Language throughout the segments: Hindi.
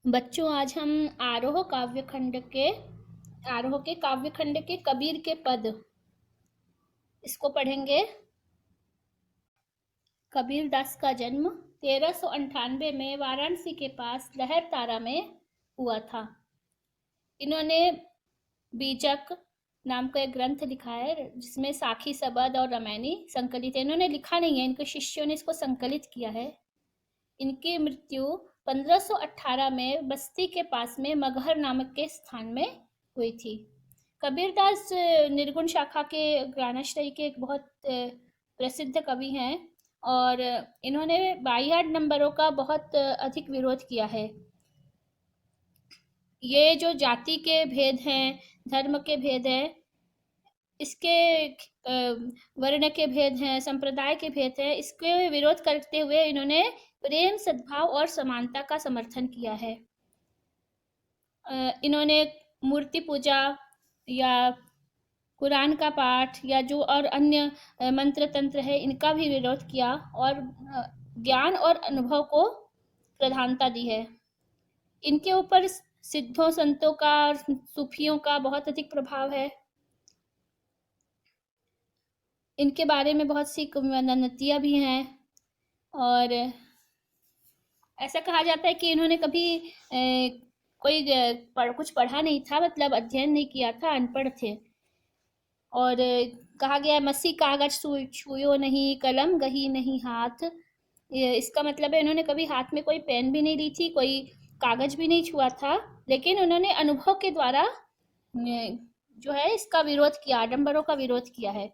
बच्चों, आज हम आरोह के काव्यखंड के कबीर के पद इसको पढ़ेंगे। कबीर दास का जन्म 1398 में वाराणसी के पास लहरतारा में हुआ था। इन्होंने बीजक नाम का एक ग्रंथ लिखा है जिसमें साखी, सबद और रामायणी संकलित है। इन्होंने लिखा नहीं है, इनके शिष्यों ने इसको संकलित किया है। इनकी मृत्यु 1518 में बस्ती के पास में मगहर नामक के स्थान में हुई थी। कबीरदास निर्गुण शाखा के ज्ञानाश्रयी के एक बहुत प्रसिद्ध कवि हैं और इन्होंने बाह्य नंबरों का बहुत अधिक विरोध किया है। ये जो जाति के भेद हैं, धर्म के भेद हैं, इसके वर्ण के भेद हैं, संप्रदाय के भेद हैं, इसके विरोध करते हुए इन्होंने प्रेम, सद्भाव और समानता का समर्थन किया है। इन्होंने मूर्ति पूजा या कुरान का पाठ या जो और अन्य मंत्र तंत्र है इनका भी विरोध किया और ज्ञान और अनुभव को प्रधानता दी है। इनके ऊपर सिद्धों, संतों का और सूफियों का बहुत अधिक प्रभाव है। इनके बारे में बहुत सी किंवदंतियां भी हैं और ऐसा कहा जाता है कि इन्होंने कभी कुछ पढ़ा नहीं था, मतलब अध्ययन नहीं किया था, अनपढ़ थे। और कहा गया मसी कागज छुयो नहीं, कलम गही नहीं हाथ। इसका मतलब है इन्होंने कभी हाथ में कोई पेन भी नहीं ली थी, कोई कागज भी नहीं छुआ था, लेकिन उन्होंने अनुभव के द्वारा जो है इसका विरोध किया, आडंबरों का विरोध किया है।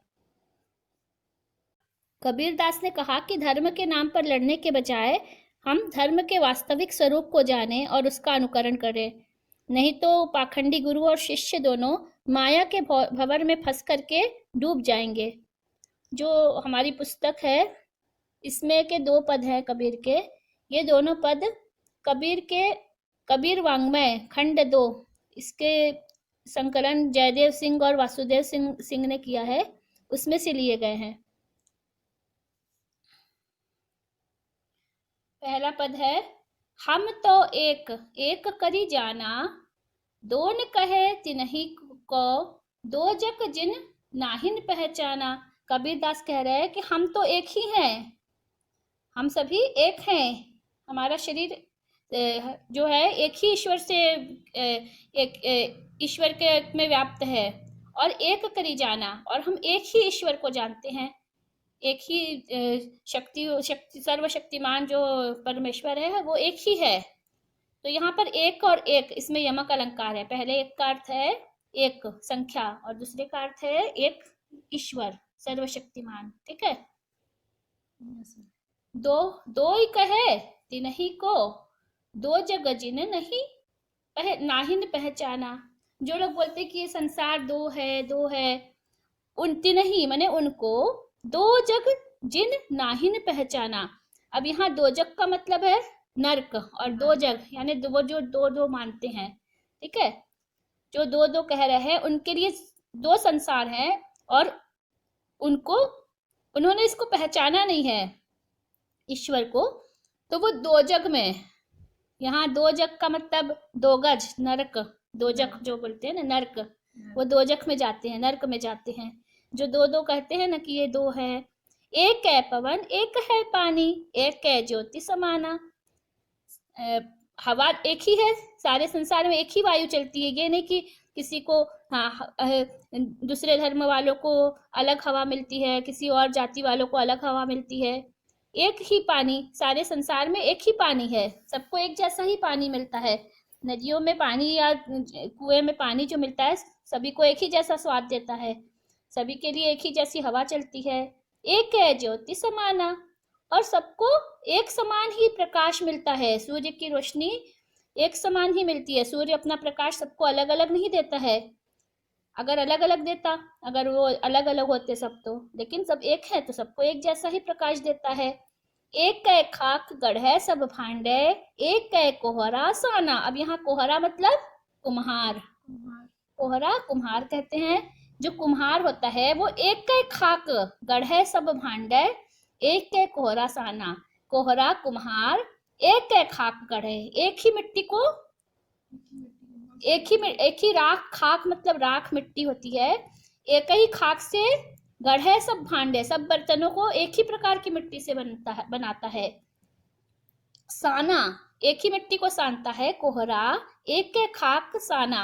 कबीरदास ने कहा कि धर्म के नाम पर लड़ने के बजाय हम धर्म के वास्तविक स्वरूप को जानें और उसका अनुकरण करें, नहीं तो पाखंडी गुरु और शिष्य दोनों माया के भंवर में फंस करके डूब जाएंगे। जो हमारी पुस्तक है इसमें के 2 पद हैं कबीर के। ये दोनों पद कबीर वांग्मय खंड 2, इसके संकलन जयदेव सिंह और वासुदेव सिंह ने किया है, उसमें से लिए गए हैं। पहला पद है, हम तो एक एक करी जाना, दोन कहे तिन्ही को, दो जग जिन नाहिन पहचाना। कबीरदास कह रहे हैं कि हम तो एक ही हैं, हम सभी एक हैं। हमारा शरीर जो है एक ही ईश्वर से एक ईश्वर के में व्याप्त है और एक करी जाना, और हम एक ही ईश्वर को जानते हैं। एक ही शक्ति सर्वशक्तिमान जो परमेश्वर है वो एक ही है। तो यहाँ पर एक और एक, इसमें यमक अलंकार है। पहले एक का अर्थ है एक संख्या और दूसरे का अर्थ है एक ईश्वर सर्वशक्तिमान। ठीक है। दो दो ही कहे तिन्ही को, दो जग जिन नहीं नाहिन पहचाना। जो लोग बोलते कि ये संसार दो है, उन तिन्ही माने उनको, दो जग जिन नाहिन पहचाना। अब यहाँ दो जग का मतलब है नरक, और दो जग यानी वो जो दो दो मानते हैं। ठीक है, जो दो दो कह रहे हैं उनके लिए 2 संसार हैं और उन्होंने इसको पहचाना नहीं है ईश्वर को, तो वो 2 जग में। यहाँ 2 जग का मतलब 2 गज नरक, 2 जग जो बोलते हैं ना नरक, वो 2 जग में जाते हैं, नरक में जाते हैं। जो दो दो कहते हैं ना कि ये 2 है, एक है पवन एक है पानी, एक है ज्योति समाना। हवा एक ही है, सारे संसार में एक ही वायु चलती है। ये नहीं कि किसी को दूसरे धर्म वालों को अलग हवा मिलती है, किसी और जाति वालों को अलग हवा मिलती है। एक ही पानी, सारे संसार में एक ही पानी है, सबको एक जैसा ही पानी मिलता है। नदियों में पानी या कुएं में पानी जो मिलता है सभी को एक ही जैसा स्वाद देता है, सभी के लिए एक ही जैसी हवा चलती है। एक है ज्योति समाना, और सबको एक समान ही प्रकाश मिलता है। सूर्य की रोशनी एक समान ही मिलती है। सूर्य अपना प्रकाश सबको अलग अलग नहीं देता है। अगर अलग अलग देता, अगर वो अलग अलग होते सब तो, लेकिन सब एक है तो सबको एक जैसा ही प्रकाश देता है। एक कै खाक गढ़े सब भांडे, एक कै कोहरा साना। अब यहाँ कोहरा मतलब कुम्हार, कोहरा कुम्हार कहते हैं। जो कुम्हार होता है वो एक कै खाक गढ़े सब भांडे, एक कै कोहरा साना। कोहरा कुम्हार, एक है खाक गढ़े, एक ही मिट्टी को, एक ही राख, खाक मतलब राख मिट्टी होती है, एक ही खाक से गढ़े सब भांडे, सब बर्तनों को एक ही प्रकार की मिट्टी से बनाता है। साना, एक ही मिट्टी को सानता है। कोहरा, एक के खाक साना,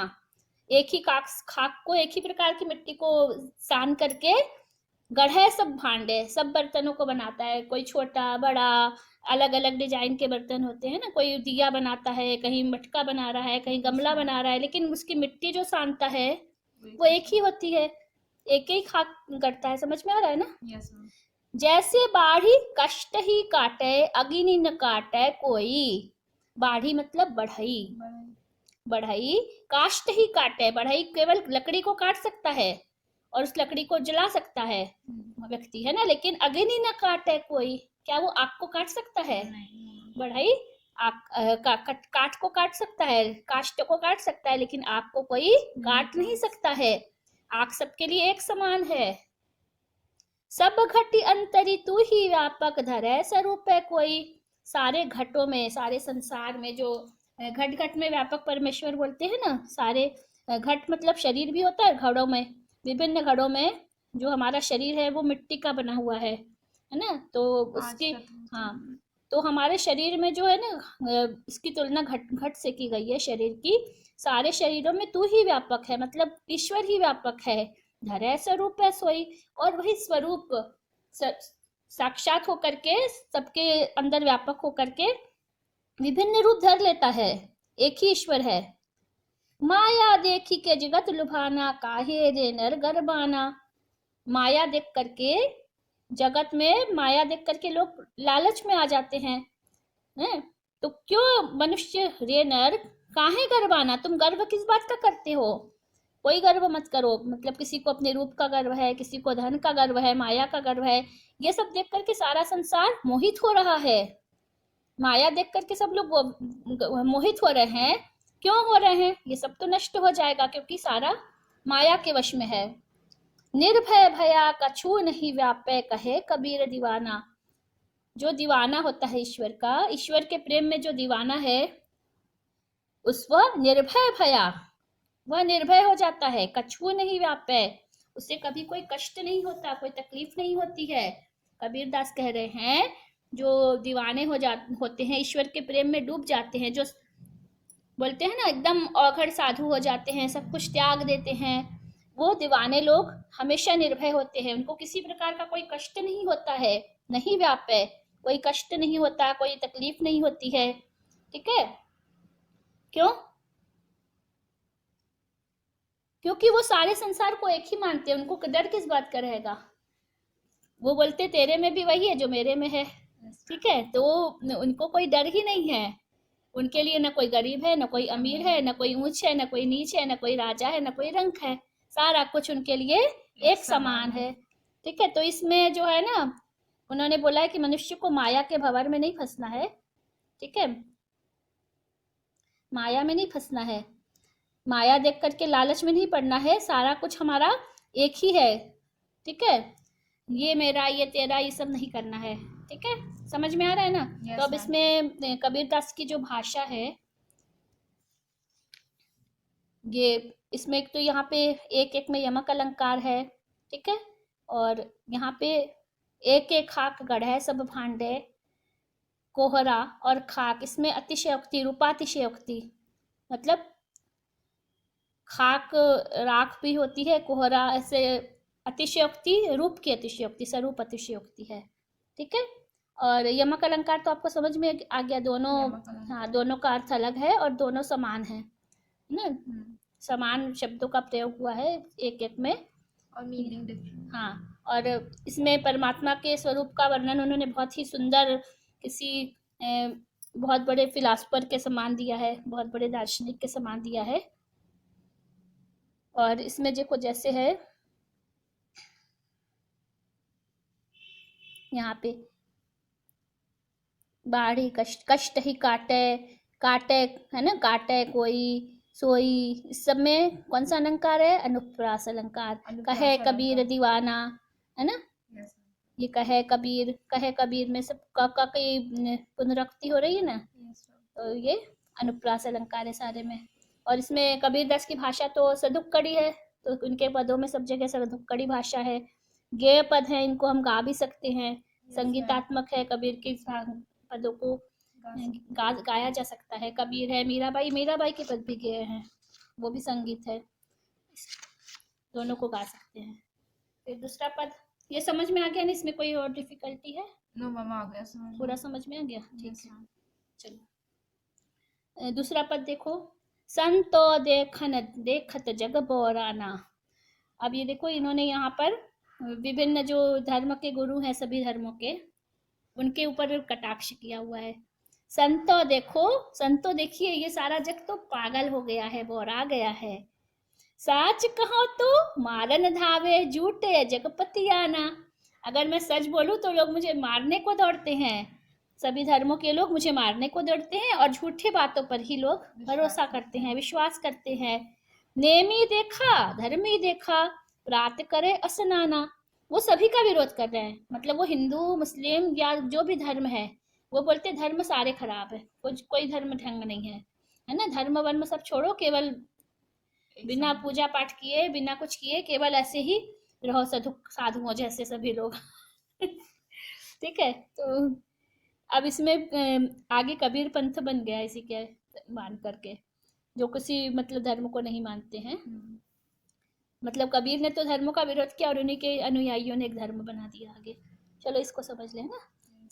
एक ही खाक को, एक ही प्रकार की मिट्टी को सान करके गढ़े सब भांडे, सब बर्तनों को बनाता है। कोई छोटा बड़ा अलग अलग डिजाइन के बर्तन होते हैं ना, कोई दिया बनाता है, कहीं मटका बना रहा है, कहीं गमला बना रहा है, लेकिन उसकी मिट्टी जो सानता है वो एक ही होती है, एक ही खाक करता है। समझ में आ रहा है ना? Yes ma'am. जैसे बाढ़ी कष्ट ही काटे, अग्नि न काटे कोई। बाढ़ी मतलब बढ़ई, बढ़ई काष्ट ही काटे, बढ़ई केवल लकड़ी को काट सकता है और उस लकड़ी को जला सकता है व्यक्ति, है ना, लेकिन अग्नि न काटे कोई। क्या वो आग को काट सकता है? बढ़ई काट को काट सकता है, काष्ट को काट सकता है, लेकिन आग को कोई काट नहीं सकता है। आग सबके लिए एक समान है। सब घटी अंतरी तू ही व्यापक धरे स्वरूप है कोई। सारे घटों में, सारे संसार में, जो घट घट में व्यापक परमेश्वर बोलते हैं ना, सारे घट मतलब शरीर भी होता है, घड़ों में, विभिन्न घड़ों में जो हमारा शरीर है वो मिट्टी का बना हुआ है ना, तो उसकी, हाँ, तो हमारे शरीर में जो है ना, इसकी तुलना घट घट से की गई है शरीर की। सारे शरीरों में तू ही व्यापक है, मतलब ईश्वर ही व्यापक है। धरे स्वरूप है सोई, और वही स्वरूप साक्षात होकर के सबके अंदर व्यापक होकर के विभिन्न रूप धर लेता है। एक ही ईश्वर है। माया देखी के जगत लुभाना, काहे रे नर गरबाना। माया देख करके, जगत में माया देख करके लोग लालच में आ जाते हैं, तो क्यों मनुष्य रे नर, काहे गरबाना, तुम गर्व किस बात का करते हो? कोई गर्व मत करो, मतलब किसी को अपने रूप का गर्व है, किसी को धन का गर्व है, माया का गर्व है, ये सब देख करके सारा संसार मोहित हो रहा है। माया देख करके सब लोग मोहित हो रहे हैं। क्यों हो रहे हैं? ये सब तो नष्ट हो जाएगा, क्योंकि सारा माया के वश में है। निर्भय भया कछु नहीं व्यापे, कहे कबीर दीवाना। जो दीवाना होता है ईश्वर का, ईश्वर के प्रेम में जो दीवाना है, उस वह निर्भय भया, वह निर्भय हो जाता है। कछु नहीं व्यापे, उसे कभी कोई कष्ट नहीं होता, कोई तकलीफ नहीं होती है। कबीर दास कह रहे हैं, जो दीवाने होते हैं, ईश्वर के प्रेम में डूब जाते हैं, जो बोलते हैं ना एकदम औघड़ साधु हो जाते हैं, सब कुछ त्याग देते हैं, वो दीवाने लोग हमेशा निर्भय होते हैं। उनको किसी प्रकार का कोई कष्ट नहीं होता है, नहीं व्यापे, कोई कष्ट नहीं होता, कोई तकलीफ नहीं होती है। ठीक है? क्यों? क्योंकि वो सारे संसार को एक ही मानते हैं, उनको डर किस बात का रहेगा? वो बोलते तेरे में भी वही है जो मेरे में है। ठीक है? तो उनको कोई डर ही नहीं है। उनके लिए न कोई गरीब है, न कोई अमीर है, न कोई ऊंच है, न कोई नीच है, न कोई राजा है, न कोई रंक है, सारा कुछ उनके लिए एक समान है। ठीक है? तो इसमें जो है ना, उन्होंने बोला है कि मनुष्य को माया के भंवर में नहीं फंसना है। ठीक है? माया में नहीं फंसना है, माया देख करके लालच में नहीं पड़ना है। सारा कुछ हमारा एक ही है। ठीक है? ये मेरा, ये तेरा, ये सब नहीं करना है। ठीक है? समझ में आ रहा है ना? तो अब इसमें कबीर दास की जो भाषा है, ये इसमें एक तो यहाँ पे एक एक में यमक अलंकार है। ठीक है? और यहाँ पे एक एक खाक गढ़े सब भांडे, कोहरा और खाक, इसमें अतिशयोक्ति, रूपातिशयोक्ति, मतलब खाक राख भी होती है, कोहरा ऐसे अतिशयोक्ति, रूप की अतिशयोक्ति, स्वरूप अतिशयोक्ति है। ठीक है? और यमक अलंकार तो आपको समझ में आ गया, दोनों, हाँ, दोनों का अर्थ अलग है और दोनों समान है ना, समान शब्दों का प्रयोग हुआ है एक एक में, और मीनिंग डिफरेंट। हाँ, और इसमें परमात्मा के स्वरूप का वर्णन उन्होंने बहुत ही सुंदर, किसी बहुत बड़े फिलासफर के समान दिया है, बहुत बड़े दार्शनिक के समान दिया है। और इसमें देखो जैसे है यहाँ पे, बाढ़ी कष्ट ही काटे, काटे है ना, काटे कोई सोई, इस सब में कौन सा अलंकार है? अनुप्रास अलंकार। कहे कबीर दीवाना, है ना? ये कहे कबीर में सब का की पुनरुक्ति हो रही है ना, Yes, ma'am. तो ये अनुप्रास अलंकार है सारे में। और इसमें कबीर दास की भाषा तो सदुक्कड़ी है, तो उनके पदों में सब जगह सदुक्कड़ी भाषा है। गेय पद है, इनको हम गा भी सकते हैं, संगीतात्मक है, कबीर के पदों को गाया जा सकता है। कबीर है, मीराबाई के पद भी गेय हैं, वो भी संगीत है, दोनों को गा सकते हैं। फिर दूसरा पद, ये समझ में आ गया ना, इसमें कोई और डिफिकल्टी है? No, ma'am, आ गया समझ में। पूरा समझ में आ गया, ठीक Yes, है। ma'am. चलो दूसरा पद देखो, संतो देखत जग बोराना। अब ये देखो, इन्होंने यहाँ पर विभिन्न जो धर्म के गुरु हैं, सभी धर्मों के, उनके ऊपर कटाक्ष किया हुआ है। संतो देखो, संतो देखिए, ये सारा जग तो पागल हो गया है, बोरा गया है। साच कहो तो मारन धावे, झूठे जगपति आना। अगर मैं सच बोलूं तो लोग मुझे मारने को दौड़ते हैं, सभी धर्मों के लोग मुझे मारने को दौड़ते हैं, और झूठे बातों पर ही लोग भरोसा करते हैं, विश्वास करते हैं। नेमी देखा धर्मी देखा, प्रात करे असनाना। वो सभी का विरोध कर रहे हैं, मतलब वो हिंदू मुस्लिम या जो भी धर्म है, वो बोलते धर्म सारे खराब है, कोई धर्म ढंग नहीं है ना। धर्म वर्म सब छोड़ो, केवल बिना पूजा पाठ किए, बिना कुछ किए, केवल ऐसे ही रहो साधुओं जैसे सभी लोग। ठीक है, तो अब इसमें आगे कबीर पंथ बन गया इसी के मान करके, जो किसी मतलब धर्म को नहीं मानते हैं। मतलब कबीर ने तो धर्मों का विरोध किया, और उन्हीं के अनुयायियों ने एक धर्म बना दिया आगे। चलो इसको समझ लेना।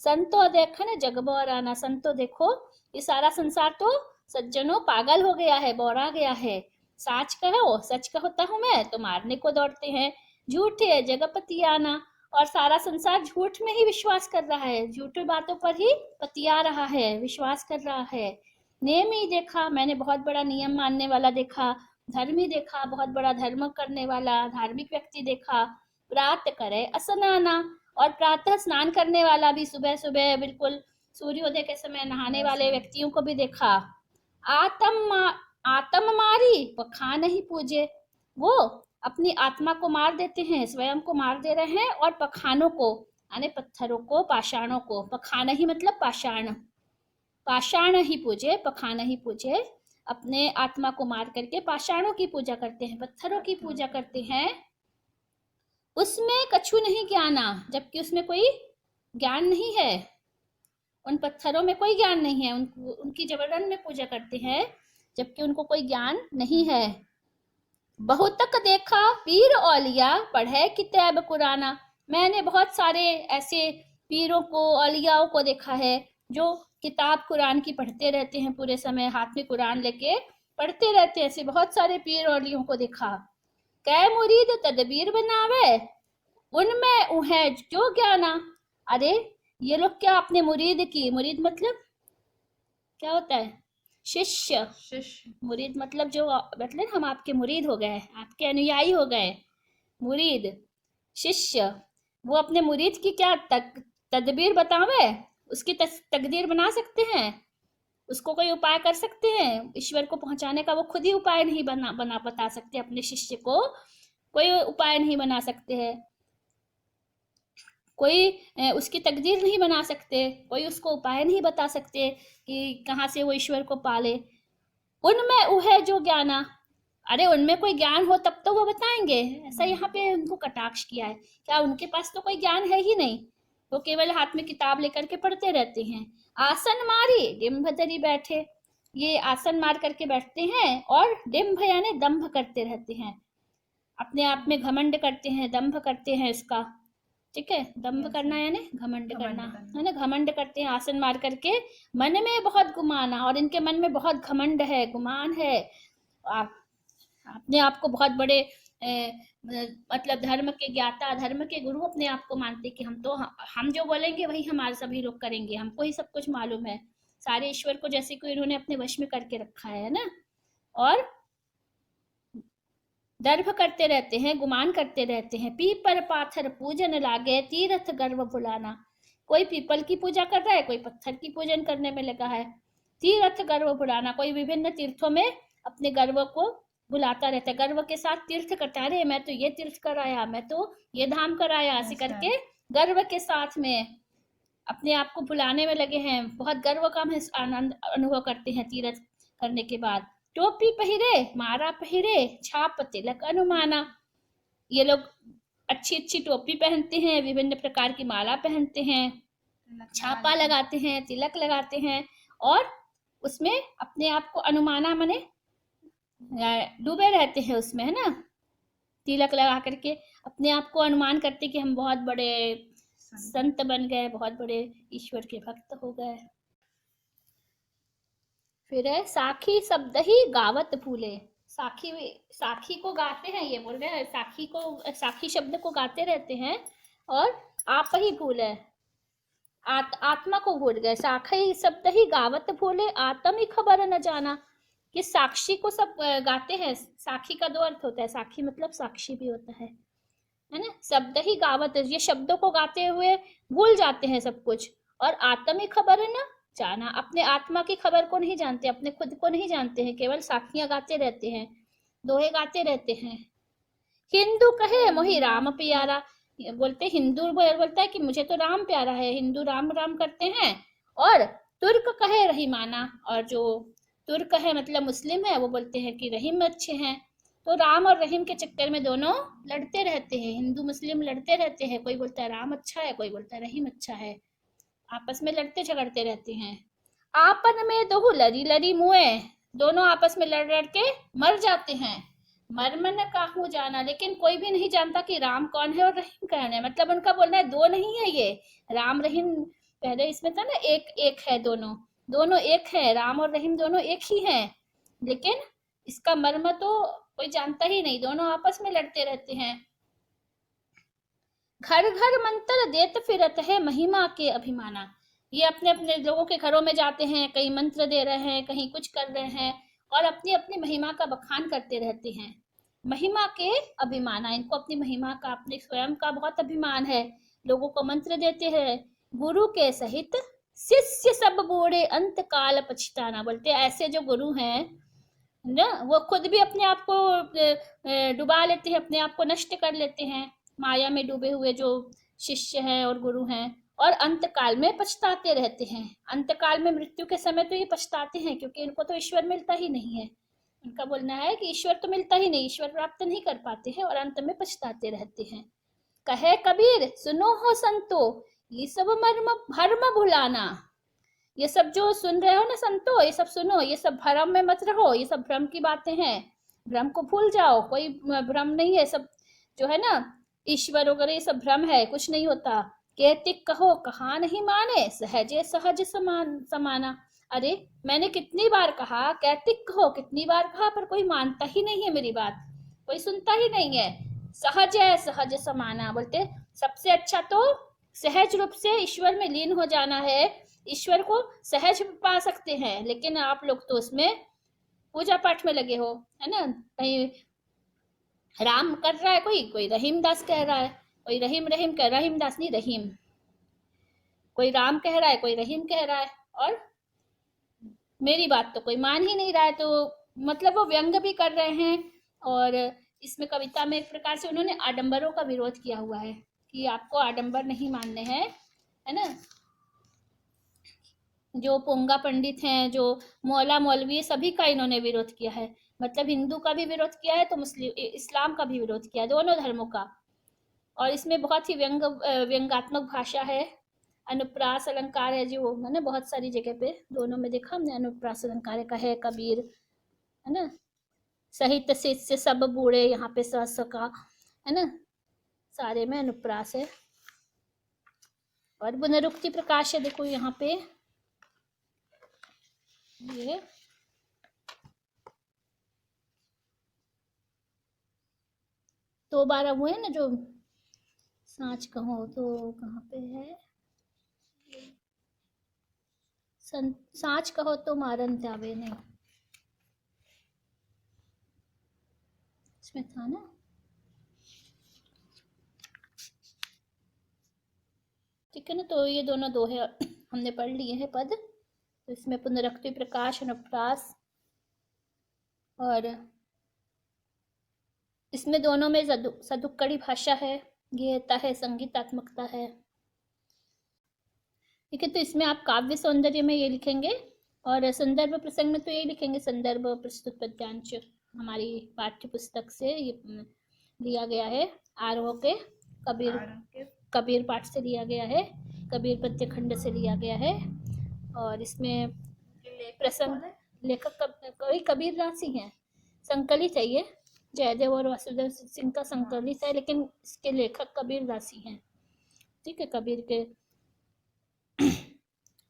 संतो देखो ना जग बोराना, संतो देखो, ये सारा संसार तो सज्जनों पागल हो गया है, बोरा गया है। साच कहो, सच कहता हूँ मैं, तो मारने को दौड़ते हैं। झूठे जगपति आना, और सारा संसार झूठ में ही विश्वास कर रहा है, झूठी बातों पर ही पतिया रहा है, विश्वास कर रहा है। नेम ही देखा, मैंने बहुत बड़ा नियम मानने वाला देखा। धर्म ही देखा, बहुत बड़ा धर्म करने वाला धार्मिक व्यक्ति देखा। प्रात करे असनाना, और प्रातः स्नान करने वाला भी, सुबह सुबह बिल्कुल सूर्योदय के समय नहाने वाले व्यक्तियों को भी देखा। आत्म मारी पखा नहीं पूजे, वो अपनी आत्मा को मार देते हैं, स्वयं को मार दे रहे हैं, और पखानों को, यानी पत्थरों को, पाषाणों को, पखाना ही मतलब पाषाण, पाषाण ही पूजे, पखाना ही पूजे, अपने आत्मा को मार करके पाषाणों की पूजा करते हैं, पत्थरों की पूजा करते हैं। उसमें कछु नहीं ज्ञाना, जबकि उसमें कोई ज्ञान नहीं है, उन पत्थरों में कोई ज्ञान नहीं है, उनकी जबरन में पूजा करते हैं, जबकि उनको कोई ज्ञान नहीं है। बहुतक देखा पीर औलिया, पढ़े किताब कुराना। मैंने बहुत सारे ऐसे पीरों को, औलियाओं को देखा है, जो किताब कुरान की पढ़ते रहते हैं, पूरे समय हाथ में कुरान लेके पढ़ते रहते हैं। ऐसे बहुत सारे पीर औलियों को देखा। कै मुरीद तदबीर बनावे, उनमें उहे जो ज्ञाना। अरे ये लोग क्या अपने मुरीद की, मुरीद मतलब क्या होता है? शिष्य। मुरीद मतलब जो, मतलब हम आपके मुरीद हो गए, आपके अनुयायी हो गए, मुरीद शिष्य। वो अपने मुरीद की क्या तदबीर बतावे, उसकी तकदीर बना सकते हैं, उसको कोई उपाय कर सकते हैं ईश्वर को पहुंचाने का? वो खुद ही उपाय नहीं बना बता सकते, अपने शिष्य को कोई उपाय नहीं बना सकते हैं, कोई उसकी तकदीर नहीं बना सकते, कोई उसको उपाय नहीं बता सकते कि कहाँ से वो ईश्वर को पाले। उनमें उहे जो ज्ञाना, अरे उनमें कोई ज्ञान हो तब तो वो बताएंगे, ऐसा यहाँ पे उनको कटाक्ष किया है। क्या उनके पास तो कोई ज्ञान है ही नहीं, वो केवल हाथ में किताब लेकर के पढ़ते रहते हैं। आसन मारी डिम्भ धरी बैठे, ये आसन मार करके बैठते हैं, और डिम्भ यानी दंभ करते रहते हैं, अपने आप में घमंड करते हैं, दंभ करते हैं इसका, ठीक है। दंभ करना यानी घमंड करना, है ना, घमंड करते हैं आसन मार करके। मन में बहुत गुमाना, और इनके मन में बहुत घमंड है, गुमान है, आप अपने आप को बहुत बड़े मतलब धर्म के ज्ञाता, धर्म के गुरु अपने आप को मानते कि हम जो बोलेंगे वही हमारे सभी लोग करेंगे, हमको ही सब कुछ मालूम है, सारे ईश्वर को जैसे को इन्होंने अपने वश में करके रखा है ना। और दर्भ करते रहते हैं, गुमान करते रहते हैं। पीपर पाथर पूजन लागे, तीर्थ गर्व भुलाना। कोई पीपल की पूजा कर रहा है, कोई पत्थर की पूजन करने में लगा है। तीर्थ गर्व भुलाना, कोई विभिन्न तीर्थों में अपने गर्व को भुलाता रहता है, गर्व के साथ तीर्थ करता है। अरे मैं तो ये तीर्थ कराया, मैं तो ये धाम कराया, ऐसे करके गर्व के साथ में अपने आप को बुलाने में लगे हैं, बहुत गर्व का आनंद अनुभव करते हैं तीरथ करने के बाद। टोपी पहिरे मारा पहिरे छाप तिलक अनुमाना, ये लोग अच्छी अच्छी टोपी पहनते हैं, विभिन्न प्रकार की माला पहनते हैं, छापा लगाते हैं, तिलक लगाते हैं, और उसमें अपने आप को अनुमाना मने डूबे रहते हैं उसमें, है ना। तिलक लगा करके अपने आप को अनुमान करते कि हम बहुत बड़े संत बन गए, बहुत बड़े ईश्वर के भक्त हो गए। फिर है साखी शब्द ही गावत भूले, साखी साखी को गाते हैं, ये बोल रहे हैं साखी को, साखी शब्द को गाते रहते हैं और आप ही भूले, आत्मा को भूल गए। साखी शब्द ही गावत भूले आत्म ही खबर न जाना, कि साक्षी को सब गाते हैं। साखी का दो अर्थ होता है, साखी मतलब साक्षी भी होता है ना। शब्द ही गावत, ये शब्दों को गाते हुए भूल जाते हैं सब कुछ, और आत्म ही खबर न जाना, अपने आत्मा की खबर को नहीं जानते, अपने खुद को नहीं जानते हैं, केवल साखियां गाते रहते हैं, दोहे गाते रहते हैं। हिंदू कहे मोहि राम प्यारा, बोलते हिंदू बोलता है कि मुझे तो राम प्यारा है, हिंदू राम राम करते हैं। और तुर्क कहे रहीमाना, और जो तुर्क है मतलब मुस्लिम है, वो बोलते हैं कि रहीम अच्छे हैं। तो राम और रहीम के चक्कर में दोनों लड़ते रहते हैं, हिंदू मुस्लिम लड़ते रहते हैं, कोई बोलता है राम अच्छा है, कोई बोलता है रहीम अच्छा है, आपस में लड़ते झगड़ते रहते हैं। आपन में दोहु लड़ी लड़ी मुए, दोनों आपस में लड़ लड़ के मर जाते हैं। मर्मन काहू जाना, लेकिन कोई भी नहीं जानता कि राम कौन है और रहीम कौन है, मतलब उनका बोलना है दो नहीं है ये राम रहीम, पहले इसमें था ना एक एक है, दोनों दोनों एक है, राम और रहीम दोनों एक ही हैं, लेकिन इसका मर्म तो कोई जानता ही नहीं, दोनों आपस में लड़ते रहते हैं। घर घर मंत्र देत फिरत है महिमा के अभिमाना, ये अपने अपने लोगों के घरों में जाते हैं, कहीं मंत्र दे रहे हैं, कहीं कुछ कर रहे हैं, और अपनी अपनी महिमा का बखान करते रहते हैं। महिमा के अभिमाना, इनको अपनी महिमा का, अपने स्वयं का बहुत अभिमान है, लोगों को मंत्र देते हैं। गुरु के सहित शिष्य सब बूढ़े अंत काल पछताना, बोलते ऐसे जो गुरु हैं ना, वो खुद भी अपने आप को डुबा लेते हैं, अपने आप को नष्ट कर लेते हैं, माया में डूबे हुए जो शिष्य हैं और गुरु हैं, और अंत काल में पछताते रहते हैं। अंत काल में मृत्यु के समय तो ये पछताते हैं, क्योंकि इनको तो ईश्वर मिलता ही नहीं है, उनका बोलना है कि ईश्वर तो मिलता ही नहीं, ईश्वर प्राप्त नहीं कर पाते हैं, और अंत में पछताते रहते हैं। कहे कबीर सुनो हो संतो, ये सब मर्म भर्म भुलाना, ये सब जो सुन रहे हो ना संतो, ये सब सुनो, ये सब भ्रम में मत रहो, ये सब भ्रम की बातें हैं, भ्रम को भूल जाओ, कोई भ्रम नहीं है, सब जो है ना ईश्वर वगैरह ये सब भ्रम है, कुछ नहीं होता। कहतिक कहो कहा नहीं माने, सहजे सहज समाना, अरे मैंने कितनी बार कहा, कहतिक कहो कितनी बार कहा, पर कोई मानता ही नहीं है मेरी बात, कोई सुनता ही नहीं है। सहज है सहज समाना, बोलते सबसे अच्छा तो सहज रूप से ईश्वर में लीन हो जाना है, ईश्वर को सहज पा सकते हैं, लेकिन आप लोग तो उसमें पूजा पाठ में लगे हो, है ना। कहीं राम कर रहा है, कोई कोई रहीम दास कह रहा है, कोई रहीम रहीम कह, रहीम दास नहीं रहीम, कोई राम कह रहा है, कोई रहीम कह रहा है, और मेरी बात तो कोई मान ही नहीं रहा है। तो मतलब वो व्यंग भी कर रहे हैं, और इसमें कविता में एक प्रकार से उन्होंने आडंबरों का विरोध किया हुआ है, कि आपको आडंबर नहीं मानने हैं, है ना। जो पोंगा पंडित हैं, जो मौला मौलवी, सभी का इन्होंने विरोध किया है, मतलब हिंदू का भी विरोध किया है, तो मुस्लिम इस्लाम का भी विरोध किया है, दोनों धर्मों का। और इसमें बहुत ही व्यंगात्मक भाषा है, अनुप्रास अलंकार है जो है ना, बहुत सारी जगह पे दोनों में देखा हमने, अनुप्रास अलंकार का है, कबीर है ना, सहित शिष्य सब बूढ़े, यहाँ पे स का है ना, सारे में अनुप्रास है। और पुनरुक्ति प्रकाश है, देखो यहाँ पे ये दो बार हुए हैं ना, जो सांच कहो तो कहाँ पे है, सांच कहो तो मारन जावे, नहीं इसमें था ना, ठीक है ना। तो ये दोनों दोहे हमने पढ़ लिए हैं पद, तो इसमें पुनरुक्ति प्रकाश, अनुप्रास, और इसमें दोनों में सदुक्कड़ी भाषा है, गेयता है, संगीतात्मकता है। ठीक है, तो इसमें आप काव्य सौंदर्य में ये लिखेंगे, और संदर्भ प्रसंग में तो ये लिखेंगे संदर्भ प्रस्तुत पद्यांश हमारी पाठ्य पुस्तक से ये लिया गया है, आरोह के कबीर पाठ से लिया गया है, कबीर पद्य खंड से लिया गया है। और इसमें प्रसंग लेखक कवि कबीर दास ही हैं, संकलित है ये, जयदेव और वासुदेव सिंह का संकलित है, लेकिन इसके लेखक कबीर दास ही हैं। ठीक है, कबीर के।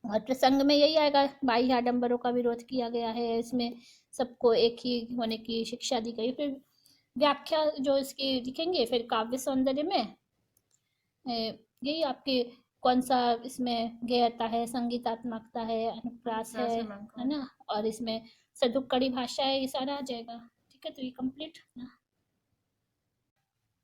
और प्रसंग में यही आएगा, बाह्य आडंबरों का विरोध किया गया है, इसमें सबको एक ही होने की शिक्षा दी गई। फिर व्याख्या जो इसकी लिखेंगे, फिर काव्य सौंदर्य में यही आपके कौन सा इसमें गेयता है, संगीतात्मकता है, अनुप्रास है ना, और इसमें सदुक्कड़ी भाषा है, ये सारा आ जाएगा। ठीक है, तो ये कंप्लीट ना।